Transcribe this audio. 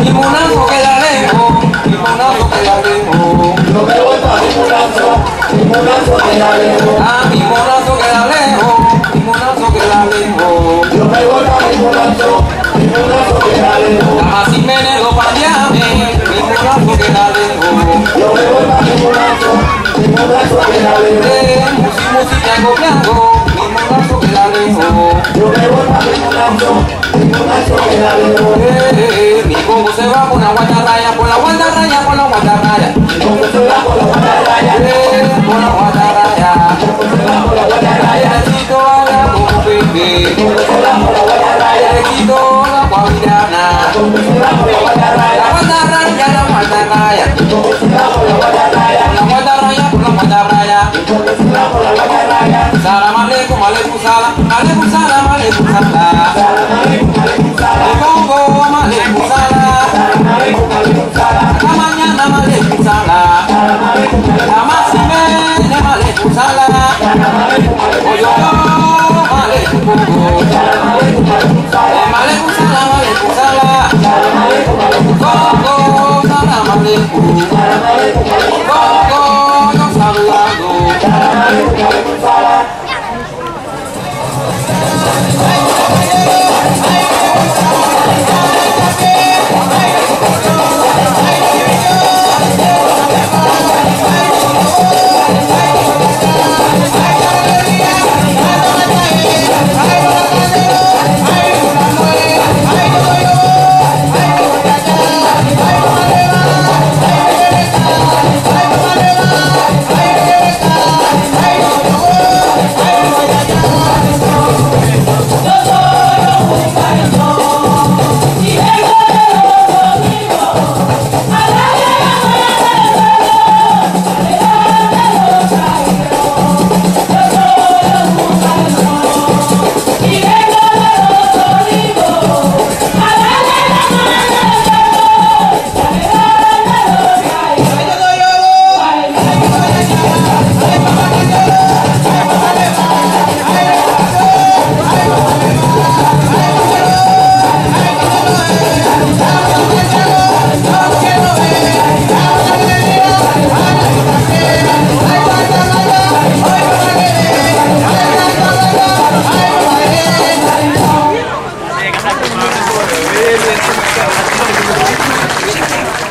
limonazo queda lejos, limonazo queda lejos. Yo me voy para limonazo queda lejos. Ah, limonazo queda lejos, limonazo queda lejos. Yo me voy para limonazo queda lejos. Dama si me nego pa' llame, limonazo queda lejos. Yo me voy para limonazo queda lejos. Musi blanco blanco, limonazo queda lejos. Yo me voy para limonazo queda lejos. Mi combo se va por la guatarraya, por la guatarraya, por la guatarraya. Mi combo se va por la guatarraya, por la guatarraya. mi combo se va por la guatarraya. El chico habla como Pepe, Mi combo se va por la guatarraya, el chico la guavirana. mi combo se va por la guatarraya, La guatarraya, la guatarraya. mi combo se va por la guatarraya, La guatarraya, por la guatarraya. mi combo se va por la guatarraya. Salam aleikum, aleikum salam, aleikum salam, aleikum salam. Salam aleikum, aleikum salam. Mi combo, aleikum salam. Salam aleikum, aleikum salam. La mañana, aleikum salam. Salam aleikum, aleikum La maximene, aleikum salam. salam. Aleikum, aleikum Oyo, aleikum coco. salam. Aleikum, aleikum salam. Aleikum salam, aleikum salam. Salam aleikum, aleikum salam. Coco, salam aleikum. Salam aleikum, aleikum Coco, yo saludando. salam. Aleikum, aleikum salam. Gracias.